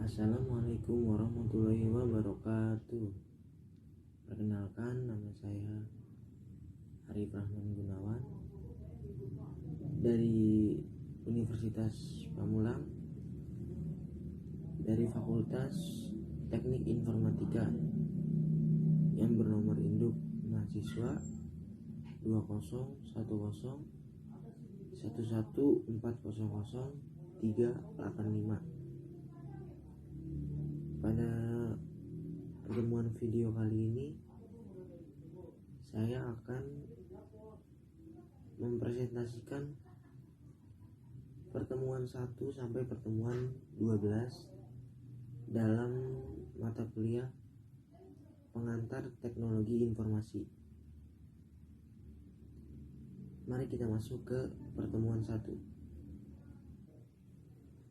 Assalamualaikum warahmatullahi wabarakatuh. Perkenalkan, nama saya Arif Rahman Gunawan dari Universitas Pamulang, dari Fakultas Teknik Informatika yang bernomor induk mahasiswa 20.11.11400.385. Pada pertemuan video kali ini saya akan mempresentasikan pertemuan 1 sampai pertemuan 12 dalam mata kuliah pengantar teknologi informasi. Mari kita masuk ke pertemuan 1.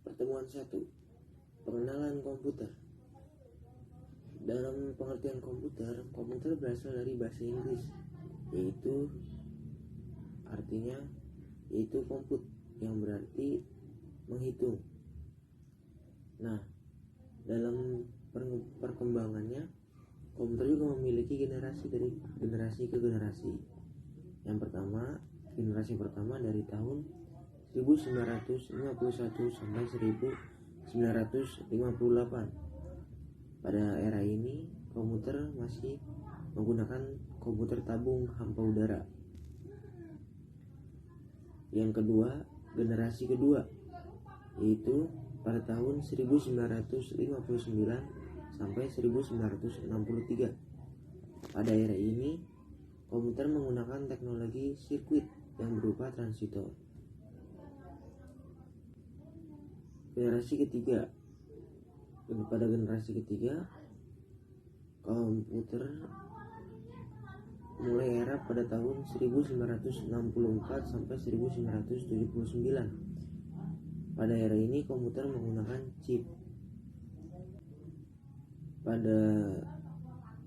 Pertemuan 1, pengenalan komputer. Dalam pengertian komputer berasal dari bahasa Inggris, artinya komput, yang berarti menghitung. Nah, dalam perkembangannya, komputer juga memiliki generasi dari generasi ke generasi. Yang pertama, generasi pertama dari tahun 1951 sampai 1958. Pada era ini, komputer masih menggunakan komputer tabung hampa udara. Yang kedua, generasi kedua, yaitu pada tahun 1959 sampai 1963. Pada era ini, komputer menggunakan teknologi sirkuit yang berupa transistor. Generasi ketiga. Pada generasi ketiga, komputer mulai era pada tahun 1964 sampai 1979. Pada era ini komputer menggunakan chip. Pada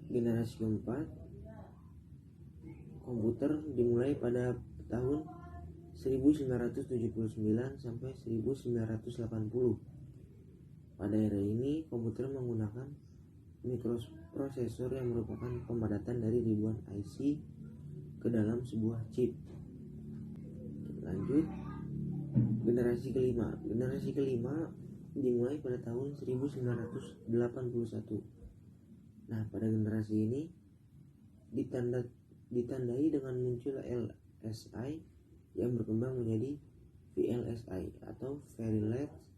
generasi keempat, komputer dimulai pada tahun 1979 sampai 1980. Pada era ini, komputer menggunakan mikroprosesor yang merupakan pemadatan dari ribuan IC ke dalam sebuah chip. Lanjut, generasi kelima. Generasi kelima dimulai pada tahun 1981. Nah, pada generasi ini ditandai dengan muncul LSI yang berkembang menjadi VLSI atau Very Large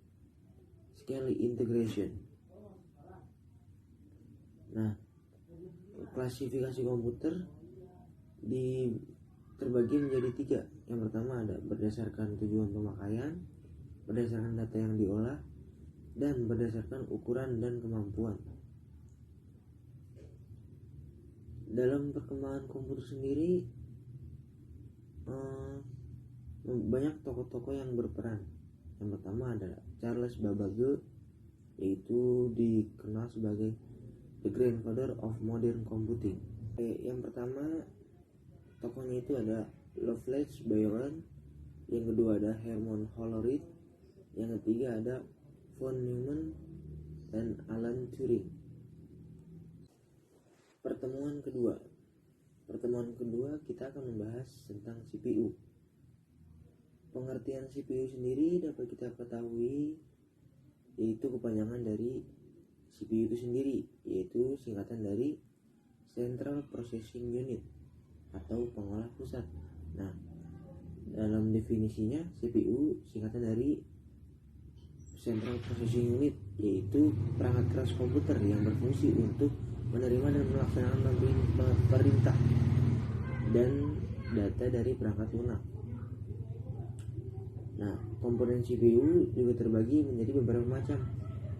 Scale Integration. Nah, klasifikasi komputer terbagi menjadi 3. Yang pertama ada berdasarkan tujuan pemakaian, berdasarkan data yang diolah, dan berdasarkan ukuran dan kemampuan. Dalam perkembangan komputer sendiri, banyak tokoh-tokoh yang berperan. Yang pertama adalah Charles Babbage, yaitu dikenal sebagai the grandfather of modern computing. Yang pertama tokohnya itu ada Lovelace Byron, yang kedua ada Hermann Hollerith, yang ketiga ada von Neumann dan Alan Turing. Pertemuan kedua kita akan membahas tentang CPU. Pengertian CPU sendiri dapat kita ketahui yaitu kepanjangan dari CPU itu sendiri, yaitu singkatan dari Central Processing Unit atau pengolah pusat. Nah, dalam definisinya CPU singkatan dari Central Processing Unit, yaitu perangkat keras komputer yang berfungsi untuk menerima dan melaksanakan perintah dan data dari perangkat lunak. Nah, komponen CPU juga terbagi menjadi beberapa macam,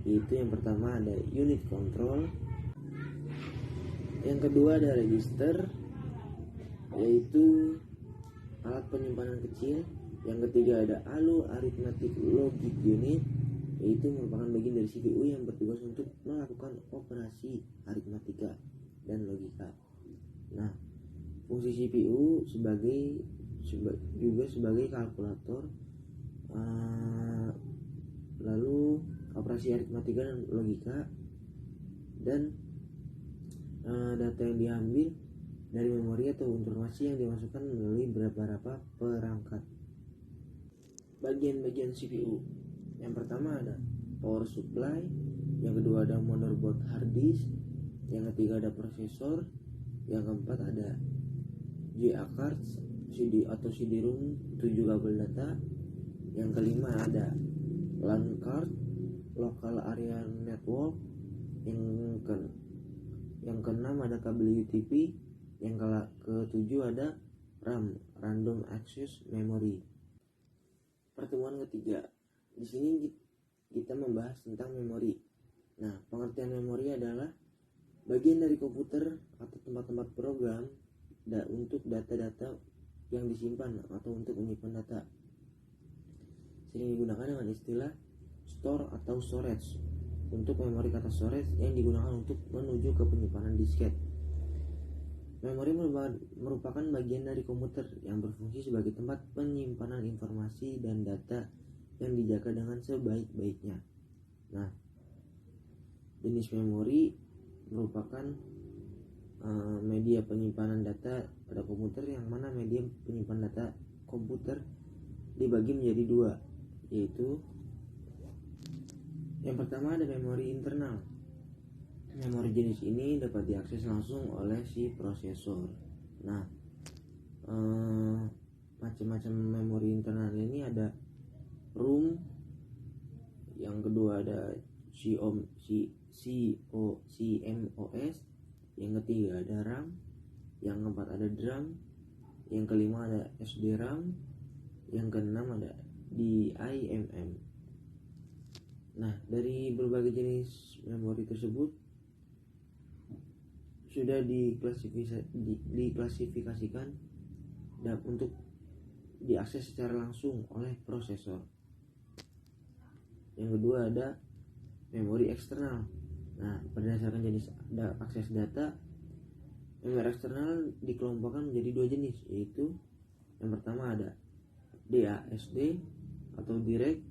yaitu yang pertama ada unit control, yang kedua ada register, yaitu alat penyimpanan kecil, yang ketiga ada ALU arithmetic logic unit, yaitu merupakan bagian dari CPU yang bertugas untuk melakukan operasi aritmatika dan logika. Nah, fungsi CPU juga sebagai kalkulator. Lalu operasi aritmatika dan logika, dan data yang diambil dari memori atau informasi yang dimasukkan melalui beberapa perangkat. Bagian-bagian CPU. Yang pertama ada power supply, yang kedua ada motherboard hard disk, yang ketiga ada prosesor, yang keempat ada GA cards, CD atau CD-ROM 7 kabel data, yang kelima ada LAN card, local area network, yang keenam ada kabel UTP, yang ketujuh ada RAM, random access memory. Pertemuan ketiga. Di sini kita membahas tentang memori. Nah, pengertian memori adalah bagian dari komputer atau tempat-tempat program untuk data-data yang disimpan atau untuk menyimpan data. Sering digunakan dengan istilah store atau storage. Untuk memori kata storage yang digunakan untuk menuju ke penyimpanan disket. Memori merupakan bagian dari komputer yang berfungsi sebagai tempat penyimpanan informasi dan data yang dijaga dengan sebaik-baiknya. Nah, jenis memori merupakan media penyimpanan data pada komputer, yang mana media penyimpanan data komputer dibagi menjadi dua, yaitu yang pertama ada memori internal. Memori jenis ini dapat diakses langsung oleh si prosesor. Nah, macam-macam memori internal ini ada ROM, yang kedua ada CMOS, yang ketiga ada RAM, yang keempat ada DRAM, yang kelima ada SDRAM, yang keenam ada DIMM. Nah, dari berbagai jenis memori tersebut sudah diklasifikasikan dan untuk diakses secara langsung oleh prosesor. Yang kedua ada memori eksternal. Nah, berdasarkan jenis akses data, memori eksternal dikelompokkan menjadi dua jenis, yaitu yang pertama ada DASD atau Direct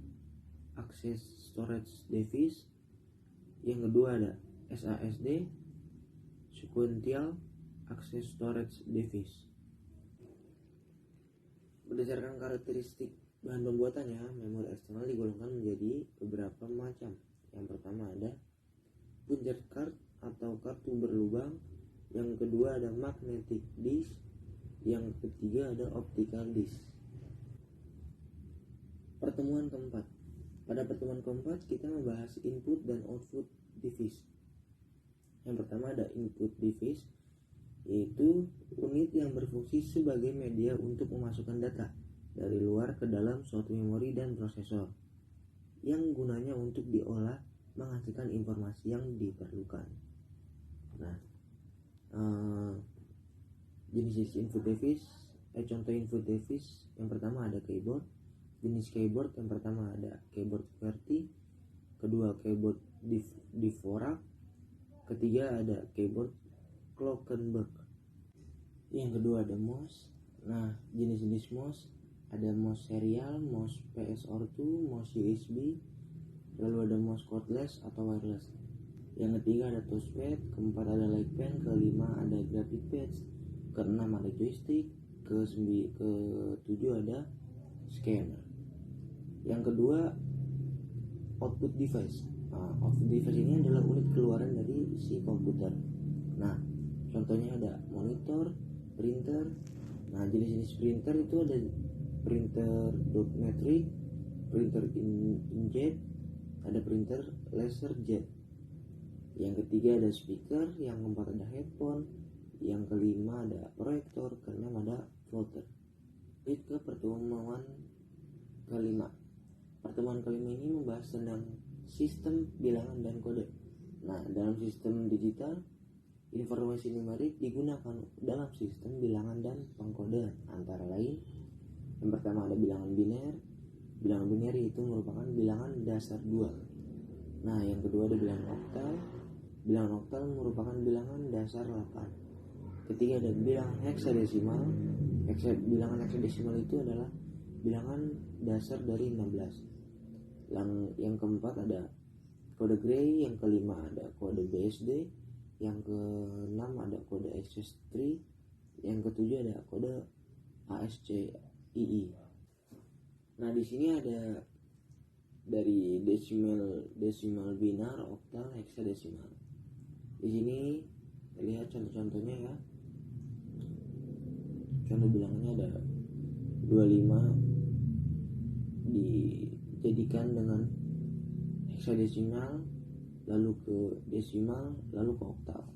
Access Storage Device, yang kedua ada SASD, Sequential Access Storage Device. Berdasarkan karakteristik bahan pembuatannya, memori eksternal digolongkan menjadi beberapa macam. Yang pertama ada puncher card atau kartu berlubang, yang kedua ada magnetic disk, yang ketiga ada optical disk. Pertemuan keempat. Pada pertemuan keempat kita membahas input dan output device. Yang pertama ada input device, yaitu unit yang berfungsi sebagai media untuk memasukkan data dari luar ke dalam suatu memori dan prosesor, yang gunanya untuk diolah menghasilkan informasi yang diperlukan. Nah, jenis input device, contoh input device yang pertama ada keyboard. Jenis keyboard yang pertama ada keyboard QWERTY, kedua keyboard Dvorak, ketiga ada keyboard Glockenberg, yang kedua ada mouse. Nah, jenis-jenis mouse ada mouse serial, mouse PS-R2, mouse USB, lalu ada mouse cordless atau wireless. Yang ketiga ada touchpad, keempat ada light pen, kelima ada graphic pads, keenam ada joystick, ketujuh ada scanner. Yang kedua output device. Output device ini adalah unit keluaran dari si komputer. Nah, contohnya ada monitor, printer. Nah, jenis-jenis printer itu ada printer dot matrix, printer inkjet, ada printer laserjet. Yang ketiga ada speaker, yang keempat ada headphone, yang kelima ada proyektor, keenam ada plotter. Ke pertemuan kelima. Pertemuan kelima ini membahas tentang sistem bilangan dan kode. Nah, dalam sistem digital, informasi numerik digunakan dalam sistem bilangan dan pengkodean. Antara lain, yang pertama ada bilangan biner. Bilangan biner itu merupakan bilangan dasar 2. Nah, yang kedua ada bilangan oktal. Bilangan oktal merupakan bilangan dasar 8. Ketiga ada bilangan heksadesimal. Bilangan heksadesimal itu adalah bilangan dasar dari 16. Yang keempat ada kode Gray, yang kelima ada kode BSD, yang keenam ada kode access3, yang ketujuh ada kode ASCII. Nah, di sini ada dari desimal, binar, oktal, heksadesimal. Di sini lihat contoh-contohnya ya. Contoh bilangannya ada 25 dijadikan dengan heksadesimal, lalu ke desimal, lalu ke oktal.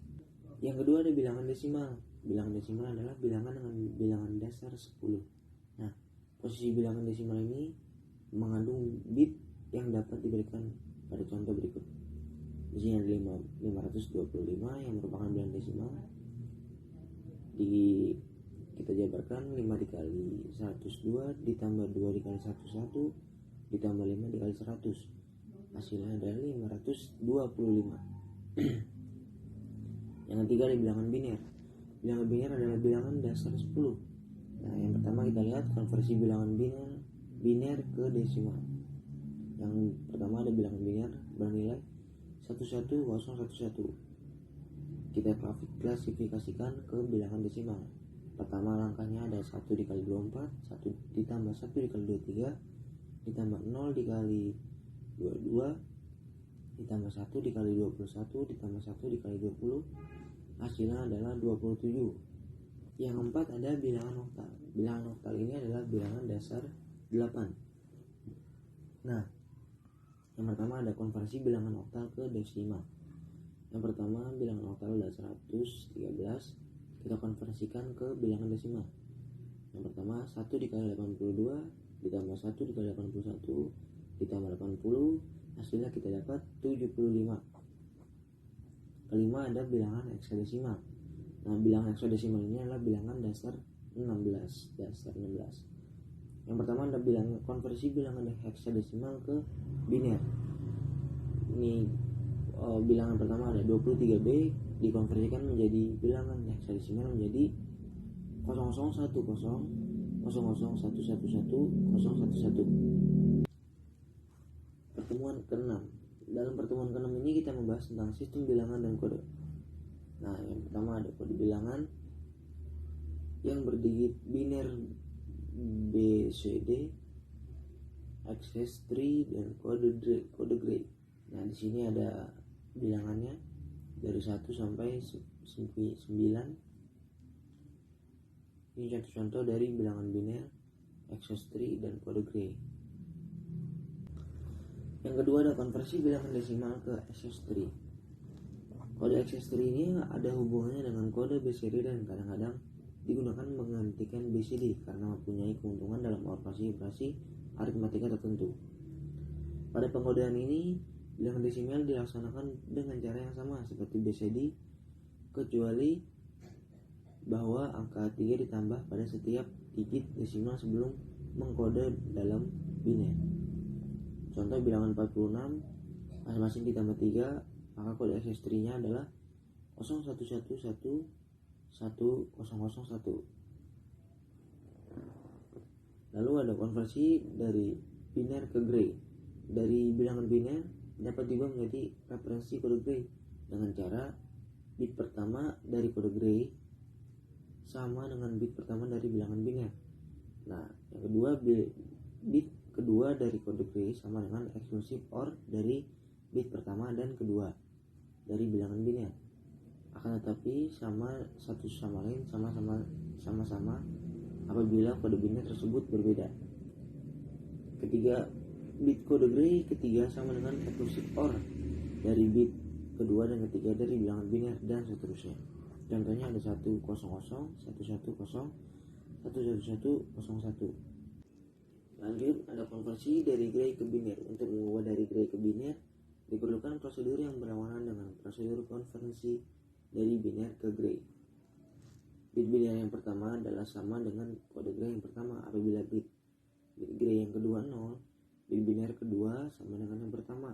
Yang kedua ada bilangan desimal. Bilangan desimal adalah bilangan dengan bilangan dasar 10. Nah, posisi bilangan desimal ini mengandung bit yang dapat diberikan pada contoh berikut. Di sini ada 525 yang merupakan bilangan desimal. Kita jabarkan 5 dikali 102 ditambah 2 dikali 11 ditambah 5 dikali 100. Hasilnya adalah 525. Yang ketiga ada bilangan biner. Bilangan biner adalah bilangan dasar 10. Nah, yang pertama kita lihat konversi bilangan biner ke desimal. Yang pertama ada bilangan biner bernilai 11011. Kita klasifikasikan ke bilangan desimal. Pertama langkahnya ada 1 dikali 24, 1 ditambah 1 dikali 23, ditambah 0 dikali 22, ditambah 1 dikali 21, ditambah 1 dikali 20, hasilnya adalah 27. Yang keempat ada bilangan oktal. Bilangan oktal ini adalah bilangan dasar 8. Nah, yang pertama ada konversi bilangan oktal ke desimal. Yang pertama bilangan oktal adalah 113, kita konversikan ke bilangan desimal. Yang pertama 1 dikali 82 ditambah 1 dikali 81 ditambah 80, hasilnya kita dapat 75. Kelima ada bilangan heksadesimal. Nah, bilangan heksadesimal ini adalah bilangan dasar 16. Yang pertama ada konversi bilangan heksadesimal ke biner. Ini bilangan pertama ada 23B dikonversikan menjadi bilangan heksadesimal menjadi 0010 00111 011. Pertemuan ke-6. Dalam pertemuan ke-6 ini kita membahas tentang sistem bilangan dan kode. Nah, yang pertama ada kode bilangan yang berdigit biner BCD, access3 dan kode Gray. Nah, di sini ada bilangannya dari 1 sampai 9. Ini contoh-contoh dari bilangan biner, access3 dan kode Gray. Yang kedua ada konversi bilangan desimal ke access3. Kode access3 ini ada hubungannya dengan kode BCD dan kadang-kadang digunakan menggantikan BCD karena mempunyai keuntungan dalam operasi-operasi aritmatika tertentu. Pada pengkodaan ini, bilangan desimal dilaksanakan dengan cara yang sama seperti BCD, kecuali bahwa angka 3 ditambah pada setiap digit desimal sebelum mengkode dalam biner. Contoh bilangan 46 masing-masing ditambah 3, maka kode access3-nya adalah 01111001. Lalu ada konversi dari biner ke Gray. Dari bilangan biner dapat juga menjadi referensi kode Gray dengan cara bit pertama dari kode Gray sama dengan bit pertama dari bilangan biner. Nah, yang kedua bit kedua dari kode Gray sama dengan exclusive OR dari bit pertama dan kedua dari bilangan biner. Akan tetapi satu sama lain sama-sama apabila kode biner tersebut berbeda. Ketiga, bit kode Gray ketiga sama dengan exclusive OR dari bit kedua dan ketiga dari bilangan biner dan seterusnya. Contohnya ada 100 110 11101. Lanjut, ada konversi dari Gray ke biner. Untuk mengubah dari Gray ke biner diperlukan prosedur yang berlawanan dengan prosedur konversi dari biner ke Gray. Bit biner yang pertama adalah sama dengan kode Gray yang pertama. Apabila bit Gray yang kedua 0, bit biner kedua sama dengan yang pertama.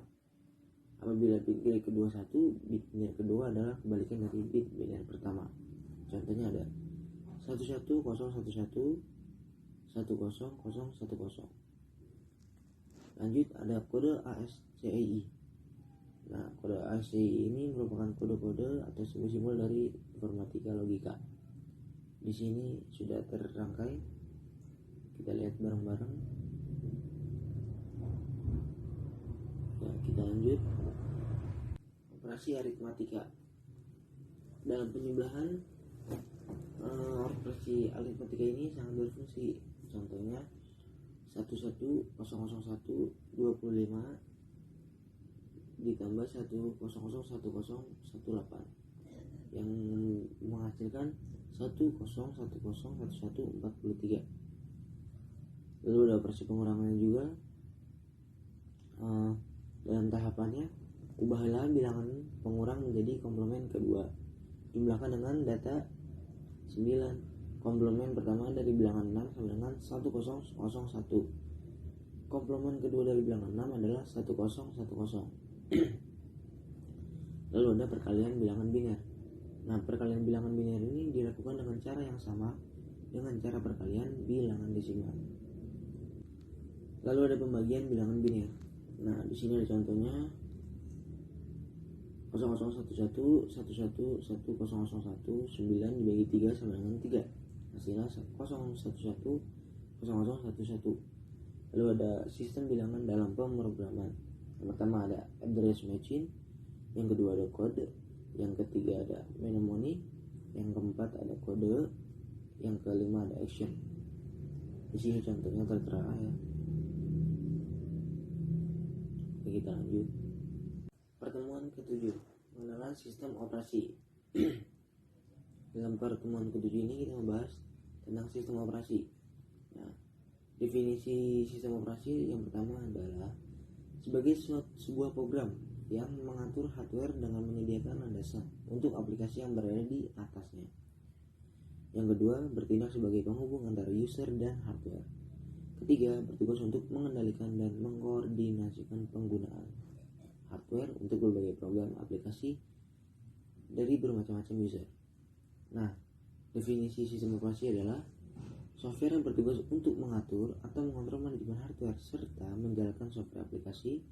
Apabila bit Gray kedua 1, bit biner kedua adalah kebalikan dari bit biner pertama. Contohnya ada 11011 10010. Lanjut, ada kode ASCII. Kode ASCII ini merupakan kode-kode atau simbol-simbol dari informatika logika. Di sini sudah terrangkai. Kita lihat bareng-bareng. Ya, kita lanjut. Operasi aritmatika. Dalam penyebelahan, operasi aritmatika ini sangat berfungsi. Contohnya 11000125 ditambah 10101018 yang menghasilkan 10101143. Lalu ada operasi pengurangan juga. Dalam tahapannya, ubahlah bilangan pengurang menjadi komplement kedua. Jumlahkan dengan data 9. Komplement pertama dari bilangan 6 sama dengan 1001. Komplement kedua dari bilangan 6 adalah 1010. Lalu ada perkalian bilangan biner. Nah, perkalian bilangan biner ini dilakukan dengan cara yang sama dengan cara perkalian bilangan desimal. Lalu ada pembagian bilangan biner. Nah, di sini ada contohnya 00111111001 dibagi 3 sama dengan 3. Hasilnya 0110011. Lalu ada sistem bilangan dalam pemrograman. Yang pertama ada address matching, yang kedua ada kode, yang ketiga ada mnemonic, yang keempat ada kode, yang kelima ada action. Di sini contohnya tertera ya. Oke, kita lanjut. Pertemuan ke-7, mengenal sistem operasi. Dalam pertemuan ke-7 ini kita membahas tentang sistem operasi. Nah, definisi sistem operasi yang pertama adalah sebagai sebuah program yang mengatur hardware dengan menyediakan landasan untuk aplikasi yang berada di atasnya. Yang kedua, bertindak sebagai penghubung antara user dan hardware. Ketiga, bertugas untuk mengendalikan dan mengkoordinasikan penggunaan hardware untuk berbagai program aplikasi dari bermacam-macam user. Nah, definisi sistem operasi adalah software yang bertugas untuk mengatur atau mengontrol manajemen hardware serta menjalankan software aplikasi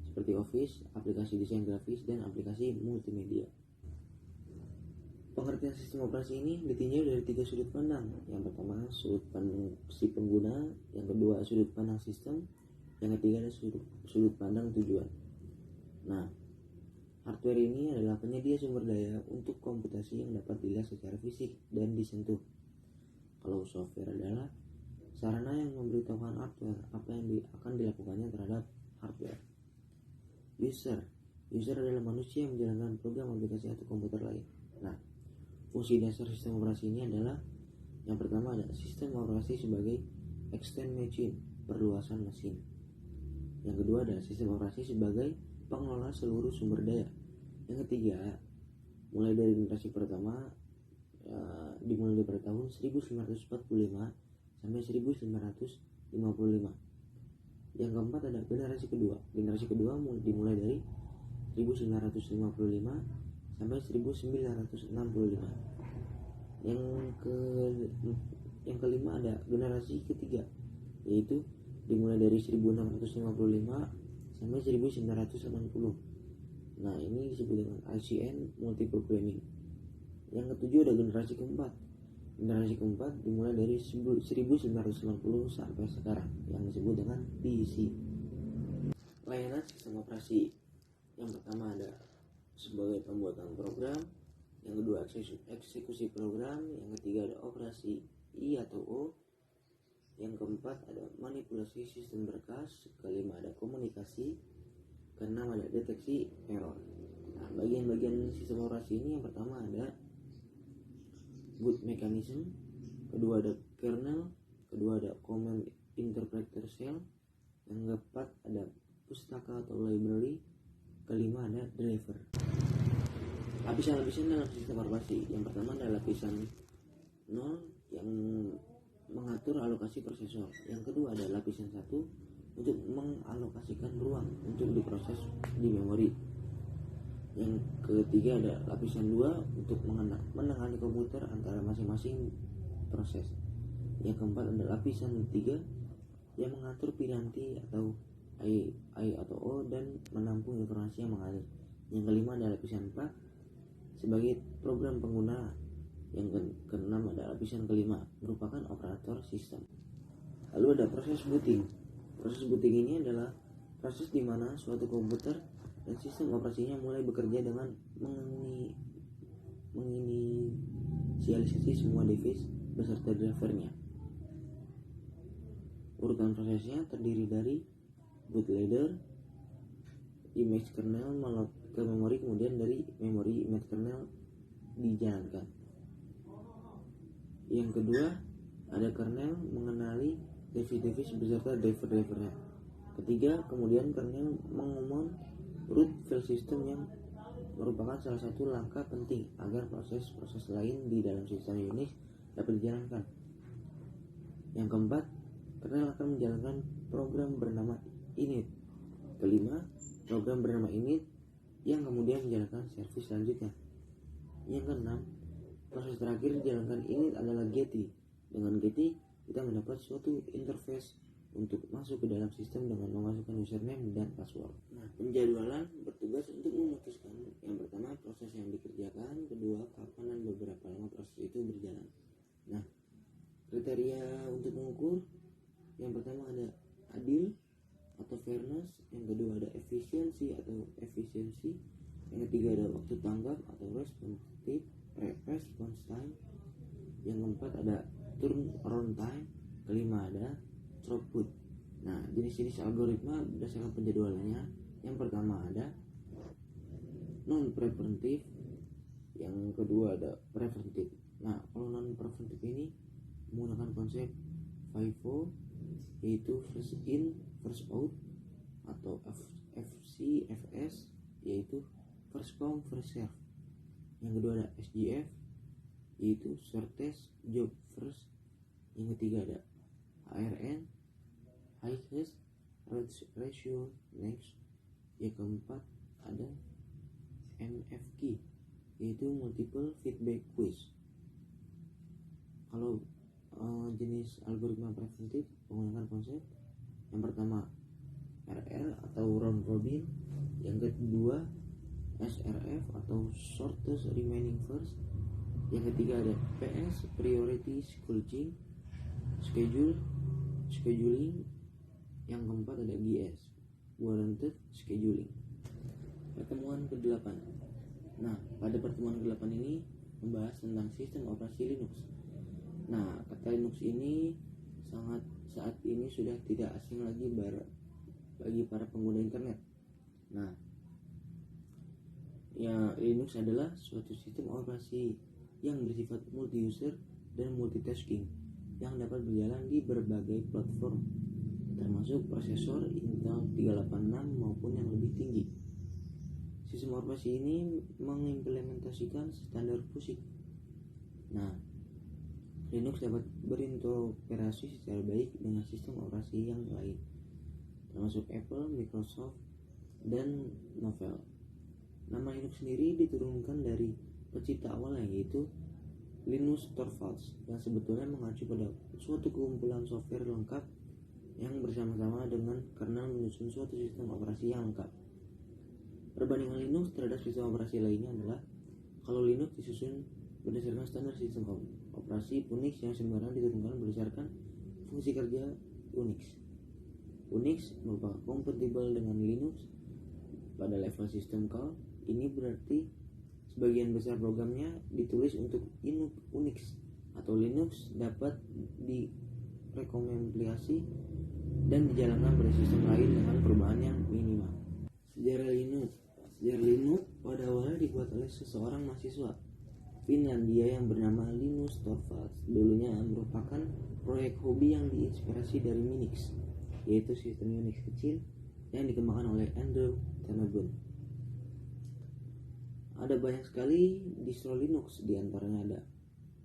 seperti Office, aplikasi desain grafis, dan aplikasi multimedia. Pengertian sistem operasi ini ditinjau dari 3 sudut pandang. Yang pertama, sudut pandang si pengguna, yang kedua sudut pandang sistem, yang ketiga ada sudut pandang tujuan. Nah, hardware ini adalah penyedia sumber daya untuk komputasi yang dapat dilihat secara fisik dan disentuh. Kalau software adalah sarana yang memberitahukan hardware apa yang akan dilakukannya terhadap hardware. User adalah manusia yang menjalankan program aplikasi atau komputer lain. Nah, fungsi dasar sistem operasi ini adalah yang pertama ada sistem operasi sebagai extend machine, perluasan mesin. Yang kedua adalah sistem operasi sebagai pengelola seluruh sumber daya. Yang ketiga, mulai dari generasi pertama dimulai dari tahun 1945 sampai 1955. Yang keempat ada generasi kedua. Generasi kedua dimulai dari 1955 sampai 1965. Yang kelima ada generasi ketiga, yaitu dimulai dari 1655 sampai 1980. Nah, ini disebut dengan ICN multiprogramming. Yang ketujuh ada generasi keempat. Generasi keempat dimulai dari 1990 sampai sekarang, yang disebut dengan PC. Layanan sistem operasi. Yang pertama ada sebagai pembuatan program, yang kedua eksekusi program, yang ketiga ada operasi I atau O, yang keempat ada manipulasi sistem berkas, kelima ada komunikasi, keenam ada deteksi error. Nah, bagian-bagian sistem operasi ini yang pertama ada boot mechanism, kedua ada kernel, kedua ada command interpreter shell, yang keempat ada pustaka atau library, kelima ada driver. Lapisan-lapisan dalam sistem operasi. Yang pertama adalah lapisan 0 yang mengatur alokasi prosesor. Yang kedua ada lapisan 1 untuk mengalokasikan ruang untuk diproses di memori. Yang ketiga ada lapisan 2 untuk menangani komputer antara masing-masing proses. Yang keempat ada lapisan 3 yang mengatur piranti atau I atau O dan menampung informasi yang mengalir. Yang kelima ada lapisan 4 sebagai program pengguna. Yang keenam ada lapisan kelima merupakan operator sistem. Lalu ada proses booting. Proses booting ini adalah proses di mana suatu komputer dan sistem operasinya mulai bekerja dengan menginisialisasi semua device beserta drivernya. Urutan prosesnya terdiri dari bootloader, image kernel meload ke memori, kemudian dari memori image kernel dijalankan. Yang kedua, ada kernel mengenali device-device beserta driver-drivernya. Ketiga, kemudian kernel mengumumkan root file system yang merupakan salah satu langkah penting agar proses-proses lain di dalam sistem Unix dapat dijalankan. Yang keempat, kernel akan menjalankan program bernama init. Kelima, program bernama init yang kemudian menjalankan servis selanjutnya. Yang keenam, proses terakhir dijalankan init adalah getty. Dengan getty, kita mendapat suatu interface untuk masuk ke dalam sistem dengan memasukkan username dan password. Nah, penjadwalan bertugas untuk memutuskan yang pertama proses yang dikerjakan, kedua kapan dan beberapa lama proses itu berjalan. Nah, kriteria untuk mengukur yang pertama ada adil atau fairness, yang kedua ada efisiensi atau efisiensi, yang ketiga ada waktu tanggap atau response time, yang keempat ada turnaround time, kelima ada throughput. Nah, jenis-jenis algoritma berdasarkan penjadwalannya. Yang pertama ada non-preventive, yang kedua ada preventive. Nah, kalau non-preventive ini menggunakan konsep FIFO, yaitu first in first out, atau FCFS, yaitu first come first serve. Yang kedua ada SGF, yaitu shortest job first. Yang ketiga ada HRN, highest ratio next. Yang keempat ada MFQ, yaitu multiple feedback quiz. Kalau jenis algoritma preventif menggunakan konsep yang pertama RR atau round robin, yang kedua SRF atau shortest remaining first, yang ketiga ada PS priority scheduling, yang keempat ada GS guaranteed scheduling. Pertemuan ke-8. Nah, pada pertemuan ke-8 ini membahas tentang sistem operasi Linux. Nah, kata Linux ini saat ini sudah tidak asing lagi bagi para pengguna internet. Nah, ya, Linux adalah suatu sistem operasi yang bersifat multi-user dan multitasking yang dapat berjalan di berbagai platform, termasuk prosesor Intel 386 maupun yang lebih tinggi. Sistem operasi ini mengimplementasikan standar PUSIC. Nah, Linux dapat berinteroperasi secara baik dengan sistem operasi yang lain, termasuk Apple, Microsoft, dan Novell. Nama Linux sendiri diturunkan dari pencipta awalnya, yaitu Linus Torvalds, yang sebetulnya mengacu pada suatu kumpulan software lengkap yang bersama-sama dengan kernel menyusun suatu sistem operasi yang lengkap. Perbandingan Linux terhadap sistem operasi lainnya adalah kalau Linux disusun berdasarkan standar sistem operasi Unix yang sebenarnya diturunkan berdasarkan fungsi kerja Unix. Unix merupakan kompatibel dengan Linux pada level sistem call. Ini berarti sebagian besar programnya ditulis untuk Unix atau Linux dapat direkomendasi dan dijalankan pada sistem lain dengan perubahan yang minimal. Sejarah Linux pada awalnya dibuat oleh seseorang mahasiswa Finlandia yang bernama Linus Torvalds. Dulunya merupakan proyek hobi yang diinspirasi dari Minix, yaitu sistem Unix kecil yang dikembangkan oleh Andrew Tenenbaum. Ada banyak sekali distro Linux, diantaranya ada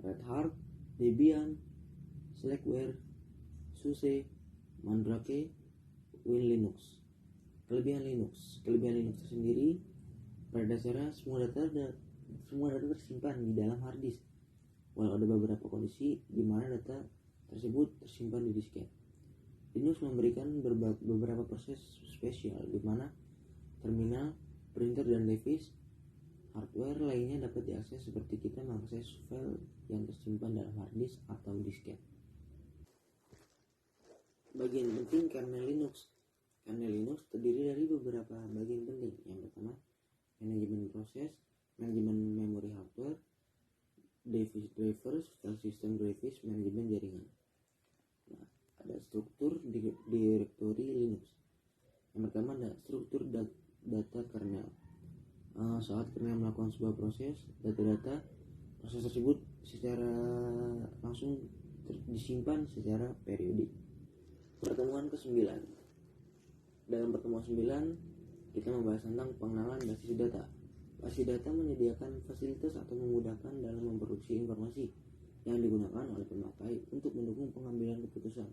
Red Hat, Debian, Slackware, SUSE, Mandrake, WinLinux. Kelebihan Linux tersendiri pada dasarnya semua data tersimpan di dalam hard disk, walau ada beberapa kondisi di mana data tersebut tersimpan di disket. Linux memberikan beberapa proses spesial di mana terminal printer dan device. Hardware lainnya dapat diakses seperti kita mengakses file yang tersimpan dalam hard disk atau disket. Bagian penting kernel Linux. Kernel Linux terdiri dari beberapa bagian penting. Yang pertama, manajemen proses, manajemen memori hardware, device drivers, file system graphics, manajemen jaringan. Nah, ada struktur direktori Linux. Yang pertama ada struktur data kernel. Saat kernel melakukan sebuah proses, data-data proses tersebut secara langsung disimpan secara periodik. Pertemuan ke-9. Dalam pertemuan 9, kita membahas tentang pengenalan basis data. Basis data menyediakan fasilitas atau memudahkan dalam memproduksi informasi yang digunakan oleh pemakai untuk mendukung pengambilan keputusan.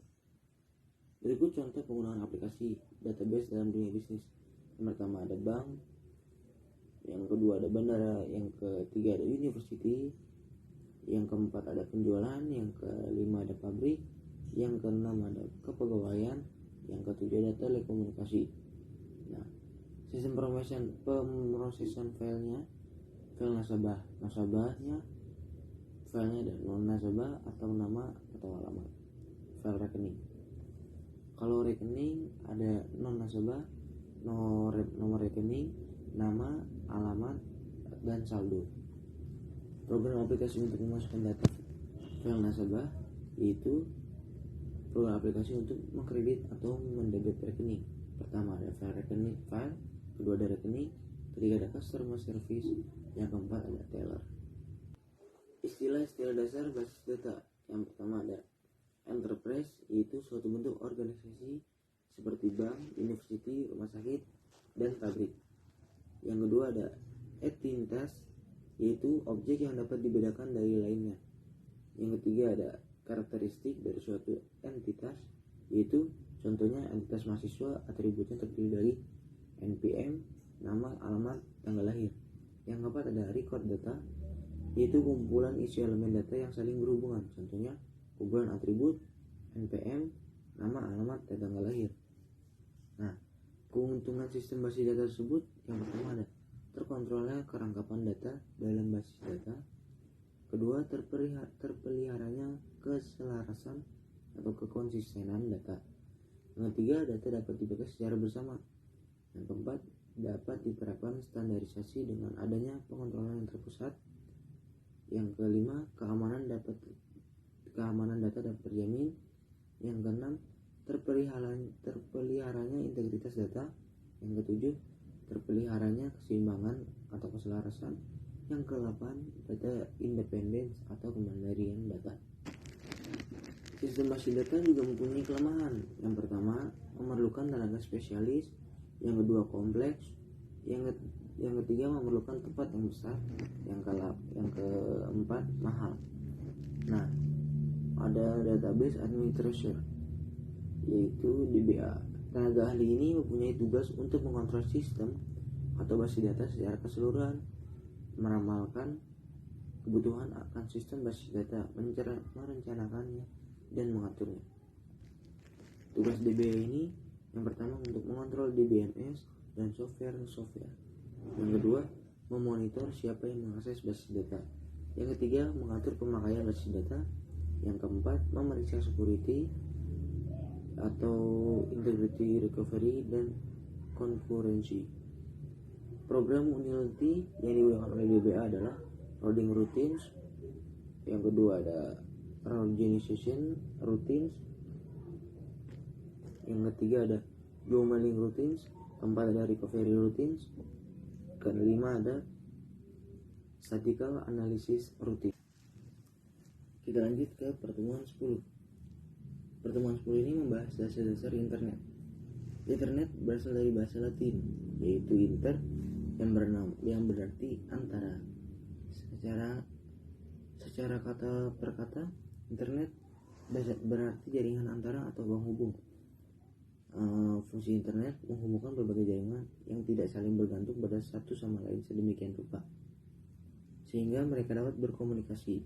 Berikut contoh penggunaan aplikasi database dalam dunia bisnis. Yang pertama ada bank, yang kedua ada bandara, yang ketiga ada university, yang keempat ada penjualan, yang kelima ada pabrik, yang keenam ada kepegawaian, yang ketujuh ada telekomunikasi. Nah, sistem pemrosesan filenya, file nasabahnya, filenya ada non nasabah atau nama atau alamat, file rekening. Kalau rekening ada non nasabah, nomor rekening, nama, alamat, dan saldo. Program aplikasi untuk memasukkan data file nasabah yaitu program aplikasi untuk mengkredit atau mendebit rekening. Pertama ada file rekening, kedua ada rekening, ketiga ada customer service, yang keempat ada teller. Istilah-istilah dasar basis data. Yang pertama ada enterprise, yaitu suatu bentuk organisasi seperti bank, university, rumah sakit, dan pabrik. Yang kedua ada entitas, yaitu objek yang dapat dibedakan dari lainnya. Yang ketiga ada karakteristik dari suatu entitas, yaitu contohnya entitas mahasiswa, atributnya terdiri dari NPM, nama, alamat, tanggal lahir. Yang keempat ada record data, yaitu kumpulan isi elemen data yang saling berhubungan, contohnya kumpulan atribut, NPM, nama, alamat, dan tanggal lahir. Nah, keuntungan sistem basis data tersebut yang pertama ada terkontrolnya kerangkapan data dalam basis data. Kedua, terpeliharanya keselarasan atau kekonsistenan data. Yang ketiga, data dapat dipakai secara bersama. Yang keempat, dapat diterapkan standarisasi dengan adanya pengontrolan yang terpusat. Yang kelima, keamanan data dapat terjamin. Yang keenam, terpeliharanya integritas data. Yang ketujuh, terpeliharanya keseimbangan atau keselarasan. Yang ke-8, data independence atau kemandirian data. Sistem basis data juga mempunyai kelemahan. Yang pertama, memerlukan tenaga spesialis. Yang kedua, kompleks. Yang ketiga, memerlukan tempat yang besar. Yang keempat, mahal. Nah, ada database administrator, yaitu DBA. Tenaga ahli ini mempunyai tugas untuk mengontrol sistem atau basis data secara keseluruhan, meramalkan kebutuhan akan sistem basis data, merencanakannya, dan mengaturnya. Tugas DBA ini yang pertama untuk mengontrol DBMS dan software. Yang kedua, memonitor siapa yang mengakses basis data. Yang ketiga, mengatur pemakaian basis data. Yang keempat, memeriksa security atau integrity recovery dan konkurensi. Program utility yang digunakan oleh DBA adalah routing routines. Yang kedua ada reorganization routines. Yang ketiga ada journaling routines. Keempat ada recovery routines. Kelima ada statistical analysis routine. Kita lanjut ke pertemuan 10. Pertemuan 10 ini membahas dasar-dasar internet. Internet berasal dari bahasa Latin, yaitu inter yang berarti antara. Secara kata per kata, internet berarti jaringan antara atau penghubung. Fungsi internet menghubungkan berbagai jaringan yang tidak saling bergantung pada satu sama lain sedemikian rupa, sehingga mereka dapat berkomunikasi.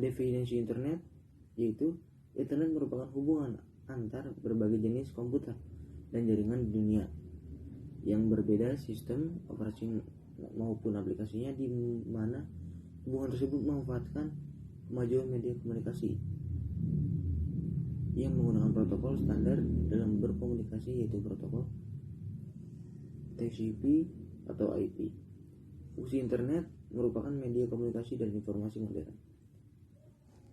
Definisi internet yaitu internet merupakan hubungan antar berbagai jenis komputer dan jaringan di dunia. yang berbeda sistem operasi maupun aplikasinya, di mana hubungan tersebut memanfaatkan kemajuan media komunikasi yang menggunakan protokol standar dalam berkomunikasi, yaitu protokol TCP atau IP. Fungsi internet merupakan media komunikasi dan informasi modern.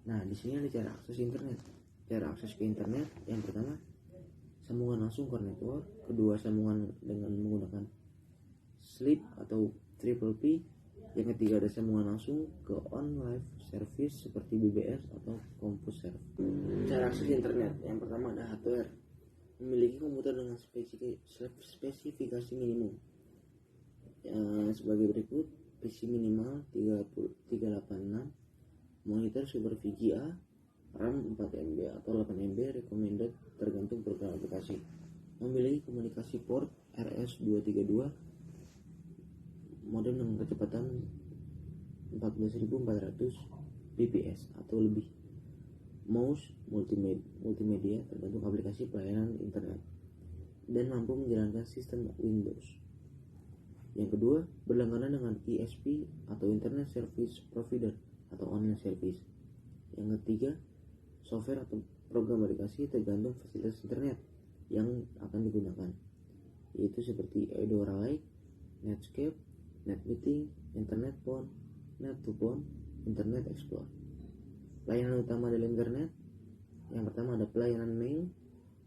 Nah, di sini ada cara akses internet. Cara akses ke internet yang pertama, sambungan langsung ke network. Kedua, sambungan dengan menggunakan SLIP atau Triple P. Yang ketiga, ada sambungan langsung ke on-live service seperti BBS atau CompuServe. Cara akses internet yang pertama ada hardware. Memiliki komputer dengan spesifikasi minimum sebagai berikut: PC minimal 386, monitor Super VGA, RAM 4 MB atau 8 MB recommended tergantung program aplikasi. Memiliki komunikasi port RS232, modem dengan kecepatan 14.400 bps atau lebih. Mouse multimedia tergantung aplikasi pelayanan internet, dan mampu menjalankan sistem Windows. Yang kedua, berlangganan dengan ISP atau Internet Service Provider atau online service. Yang ketiga, software atau program aplikasi tergantung fasilitas internet yang akan digunakan, yaitu seperti Eudora Lite, Netscape, NetMeeting, Internet Phone, Net2Phone, Internet Explorer. Pelayanan utama dalam internet yang pertama ada pelayanan mail,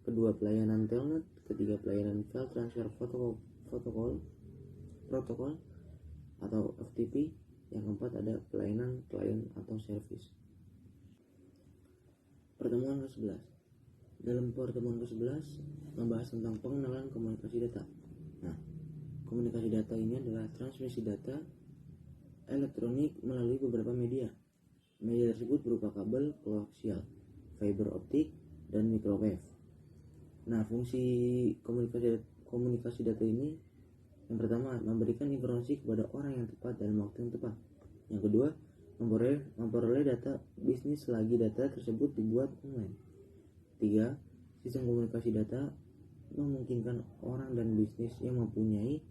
kedua pelayanan telnet, ketiga pelayanan file transfer protokol atau FTP, yang keempat ada pelayanan klien atau service. Pertemuan ke-11. Dalam pertemuan ke-11 membahas tentang pengenalan komunikasi data. Nah, komunikasi data ini adalah transmisi data elektronik melalui beberapa media. Media tersebut berupa kabel koaksial, fiber optik, dan microwave. Nah, fungsi komunikasi data ini yang pertama, memberikan informasi kepada orang yang tepat dalam waktu yang tepat. Yang kedua, memperoleh data bisnis selagi data tersebut dibuat online. Tiga, sistem komunikasi data memungkinkan orang dan bisnis yang mempunyai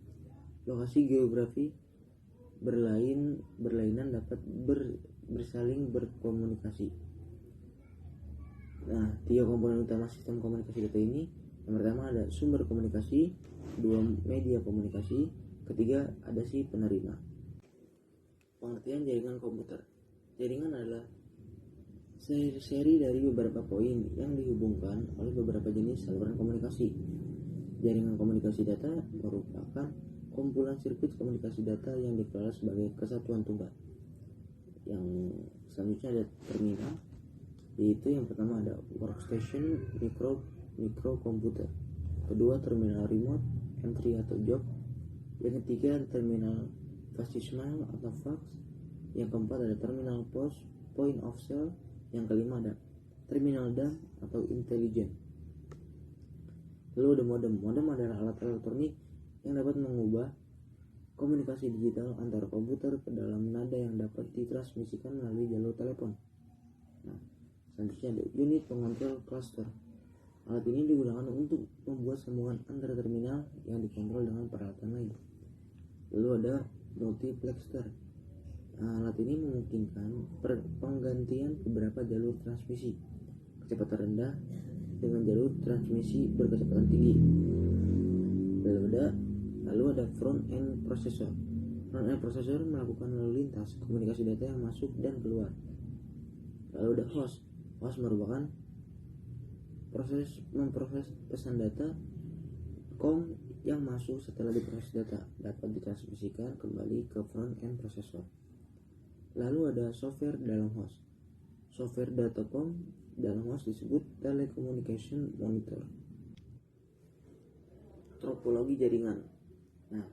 lokasi geografi berlainan dapat bersaling berkomunikasi. Nah, tiga komponen utama sistem komunikasi data ini. Yang pertama ada sumber komunikasi, kedua media komunikasi, ketiga ada si penerima. Pengertian jaringan komputer. Jaringan adalah seri dari beberapa poin yang dihubungkan oleh beberapa jenis saluran komunikasi. Jaringan komunikasi data merupakan kumpulan sirkuit komunikasi data yang dikelola sebagai kesatuan tunggal. Yang selanjutnya ada terminal, yaitu yang pertama ada workstation microkomputer, kedua terminal remote entry atau job, yang ketiga ada terminal facsimile atau fax, yang keempat ada terminal point of sale, yang kelima ada terminal DAM atau intelligent. Lalu ada modem adalah alat elektronik yang dapat mengubah komunikasi digital antara komputer ke dalam nada yang dapat ditransmisikan melalui jalur telepon. Nah, selanjutnya ada unit pengontrol cluster. Alat ini digunakan untuk membuat sambungan antara terminal yang dikontrol dengan peralatan lain. Lalu ada multiplexer. Alat ini memungkinkan penggantian beberapa jalur transmisi kecepatan rendah dengan jalur transmisi berkecepatan tinggi. Lalu ada front end processor. Front end processor melakukan lalu lintas komunikasi data yang masuk dan keluar. Lalu ada host. Host merupakan memproses pesan data COM yang masuk setelah diproses data dapat ditransmisikan kembali ke front end processor. Lalu ada software dalam host. Software data COM dalam host disebut telecommunication monitor. Topologi jaringan. Nah,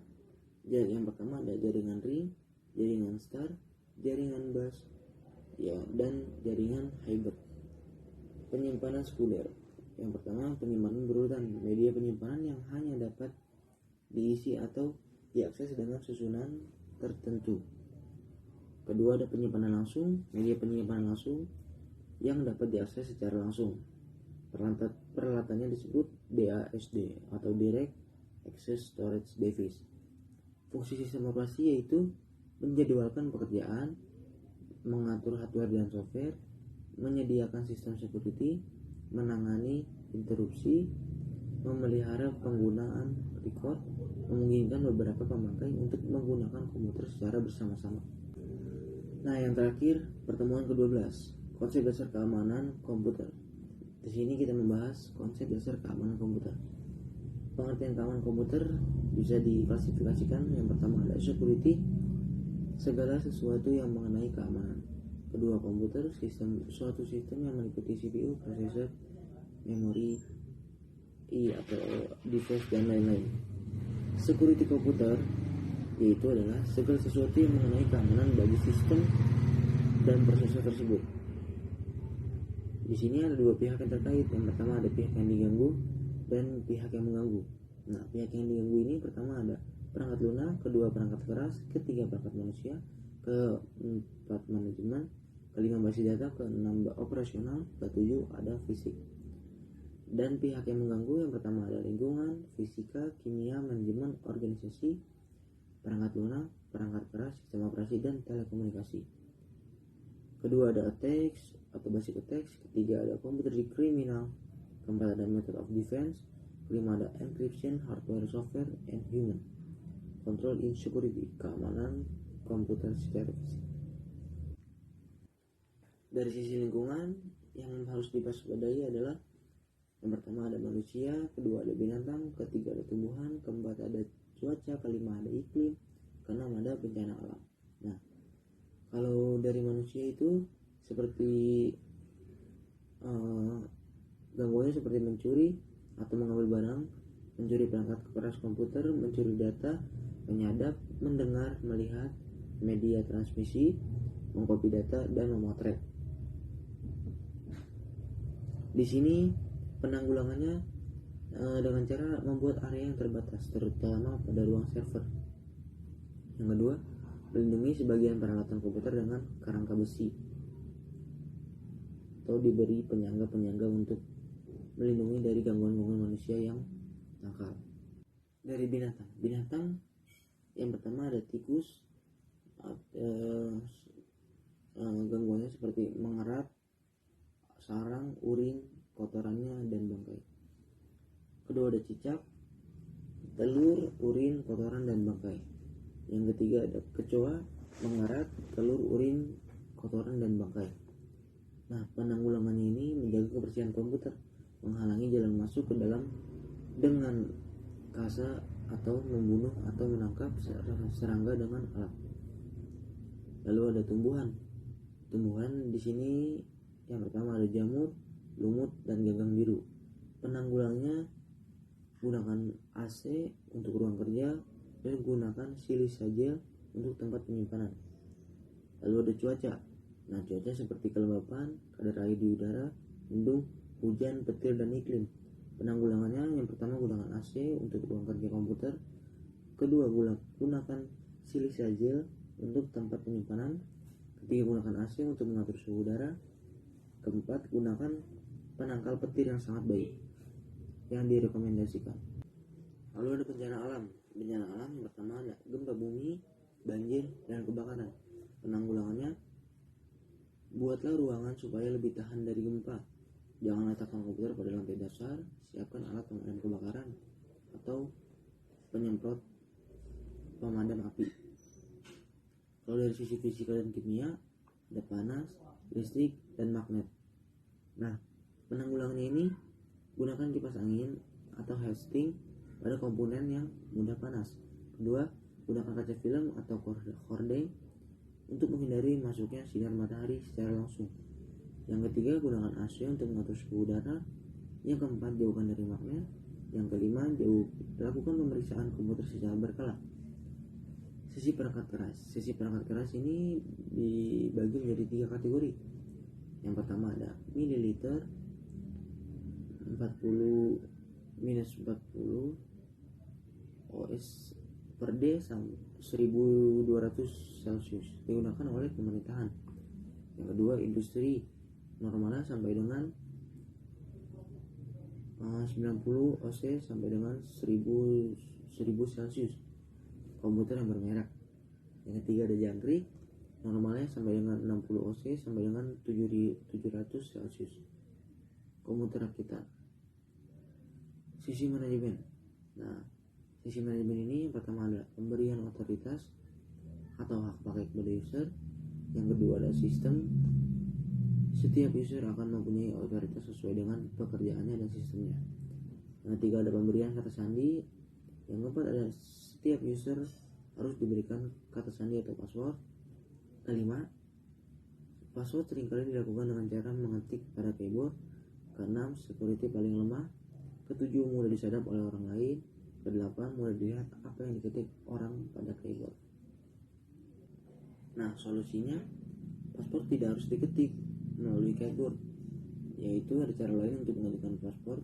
yang pertama ada jaringan ring, jaringan star, jaringan bus, dan jaringan hybrid. Penyimpanan sekunder. Yang pertama, penyimpanan berurutan, media penyimpanan yang hanya dapat diisi atau diakses dengan susunan tertentu. Kedua, ada penyimpanan langsung, media penyimpanan langsung yang dapat diakses secara langsung. Peralatannya disebut DASD atau Direct access storage device. Fungsi sistem operasi yaitu menjadwalkan pekerjaan, mengatur hardware dan software, menyediakan sistem security, menangani interupsi, memelihara penggunaan record, memungkinkan beberapa pemakai untuk menggunakan komputer secara bersama-sama. Nah, yang terakhir, pertemuan ke-12, konsep dasar keamanan komputer. Di sini kita membahas konsep dasar keamanan komputer. Pengertian keamanan komputer bisa diklasifikasikan. Yang pertama ada security, segala sesuatu yang mengenai keamanan. Kedua, komputer, suatu sistem yang meliputi CPU, prosesor, memori, atau device dan lain-lain. Security komputer yaitu adalah segala sesuatu yang mengenai keamanan bagi sistem dan prosesor tersebut. Di sini ada dua pihak yang terkait. Yang pertama ada pihak yang diganggu dan pihak yang mengganggu. Nah, pihak yang diganggu ini pertama ada perangkat lunak, kedua perangkat keras, ketiga perangkat manusia, keempat manajemen, kelima basis data, keenam operasional, ketujuh ada fisik. Dan pihak yang mengganggu yang pertama ada lingkungan, fisika, kimia, manajemen, organisasi, perangkat lunak, perangkat keras, sistem operasi, dan telekomunikasi. Kedua ada attacks atau basic attacks, ketiga ada computer criminal, keempat ada method of defense, kelima ada encryption, hardware, software, and human control in security, keamanan komputer secara fisik. Dari sisi lingkungan yang harus diwaspadai adalah yang pertama ada manusia, kedua ada binatang, ketiga ada tumbuhan, keempat ada cuaca, kelima ada iklim, keenam ada bencana alam. Nah, kalau dari manusia itu seperti gangguannya seperti mencuri atau mengambil barang, mencuri perangkat keras komputer, mencuri data, menyadap, mendengar, melihat media transmisi, mengcopy data, dan memotret. Di sini penanggulangannya dengan cara membuat area yang terbatas, terutama pada ruang server. Yang kedua, melindungi sebagian peralatan komputer dengan kerangka besi atau diberi penyangga-penyangga untuk melindungi dari gangguan-gangguan manusia yang nakal. Dari binatang yang pertama ada tikus, gangguannya seperti mengerat, sarang, urin, kotorannya, dan bangkai. Kedua ada cicak, telur, urin, kotoran, dan bangkai. Yang ketiga ada kecoa, mengerat, telur, urin, kotoran, dan bangkai. Nah, penanggulangannya ini menjaga kebersihan komputer, menghalangi jalan masuk ke dalam dengan kasa atau membunuh atau menangkap serangga dengan alat. Lalu ada tumbuhan. Tumbuhan di sini yang pertama ada jamur, lumut, dan gagang biru. Penanggulangannya gunakan AC untuk ruang kerja dan gunakan silisa gel untuk tempat penyimpanan. Lalu ada cuaca. Nah, cuaca seperti kelembapan, kadar air di udara, mendung, hujan, petir, dan iklim. Penanggulangannya yang pertama gunakan AC untuk ruang kerja komputer, kedua gunakan silisa gel untuk tempat penyimpanan, ketiga gunakan AC untuk mengatur suhu udara, keempat gunakan penangkal petir yang sangat baik yang direkomendasikan. Lalu ada bencana alam. Bencana alam yang pertama ada gempa bumi, banjir, dan kebakaran. Penanggulangannya, buatlah ruangan supaya lebih tahan dari gempa. Jangan letakkan komputer pada lantai dasar. Siapkan alat pemadam kebakaran atau penyemprot pemadam api. Kalau dari sisi fisika dan kimia ada panas, listrik, dan magnet. Nah, penanggulangannya ini gunakan kipas angin atau heatsink pada komponen yang mudah panas. Kedua, gunakan kaca film atau hordeng untuk menghindari masuknya sinar matahari secara langsung. Yang ketiga, gunakan AC untuk mengatur suhu udara. Yang keempat, jauhkan dari magnet. Yang kelima, lakukan pemeriksaan komputer secara berkala. Sisi perangkat keras. Sisi perangkat keras ini dibagi menjadi 3 kategori. Yang pertama ada mililiter 40 OS per D sampai 1200 Celcius, digunakan oleh pemerintahan. Yang kedua industri, normalnya sampai dengan 90 OC sampai dengan 1000 1000 Celcius, komputer yang bermerek. Yang ketiga ada jangkrik, normalnya sampai dengan 60 oC sampai dengan 700 Celcius, komputer rakitan. Sisi manajemen. Nah, sisi manajemen ini yang pertama adalah pemberian otoritas atau hak pakai kepada user. Yang kedua ada sistem. Setiap user akan mempunyai otoritas sesuai dengan pekerjaannya dan sistemnya. Yang ketiga ada pemberian kata sandi. Yang keempat ada setiap user harus diberikan kata sandi atau password. Kelima, password seringkali dilakukan dengan cara mengetik pada keyboard. Keenam, security paling lemah. Ketujuh, mudah disadap oleh orang lain. Kedelapan, mudah dilihat apa yang diketik orang pada keyboard. Nah, solusinya password tidak harus diketik melalui keyboard, yaitu ada cara lain untuk mengetikkan password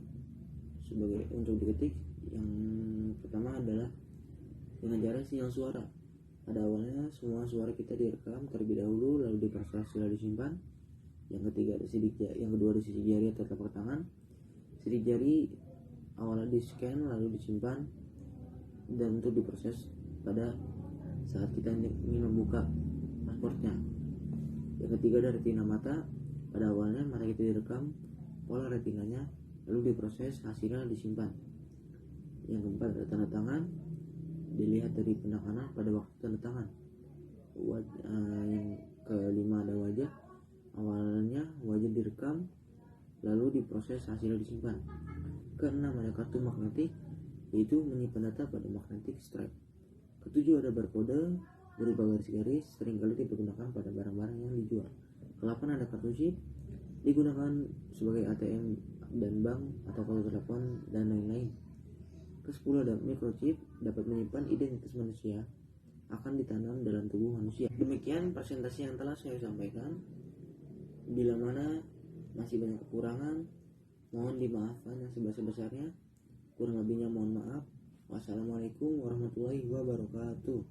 sebagai untuk diketik. Yang pertama adalah dengan cara sinyal suara. Pada awalnya semua suara kita direkam terlebih dahulu, lalu diproses lalu disimpan. Yang ketiga ada sidik jari, yang kedua ada sidik jari atau telapak tangan. Sidik jari awalnya di scan lalu disimpan dan untuk diproses pada saat kita ingin membuka passwordnya. Yang ketiga ada retina mata. Pada awalnya mata kita direkam pola retinanya lalu diproses, hasilnya disimpan. Yang keempat ada tanda tangan, dilihat dari penekanan pada waktu tanda tangan. Yang kelima ada wajah. Awalnya wajah direkam lalu diproses, hasilnya disimpan. Keenam ada kartu magnetik, yaitu menyimpan data pada magnetic stripe. Ketujuh ada barcode berupa garis-garis, seringkali digunakan pada barang-barang yang dijual. Kedelapan ada kartu chip, digunakan sebagai ATM dan bank atau kartu telepon dan lain-lain. Ke-10 ada microchip, dapat menyimpan identitas manusia, akan ditanam dalam tubuh manusia. Demikian presentasi yang telah saya sampaikan. Bila mana masih banyak kekurangan, mohon dimaafkan yang sebesar-besarnya. Kurang lebihnya mohon maaf. Wassalamualaikum warahmatullahi wabarakatuh.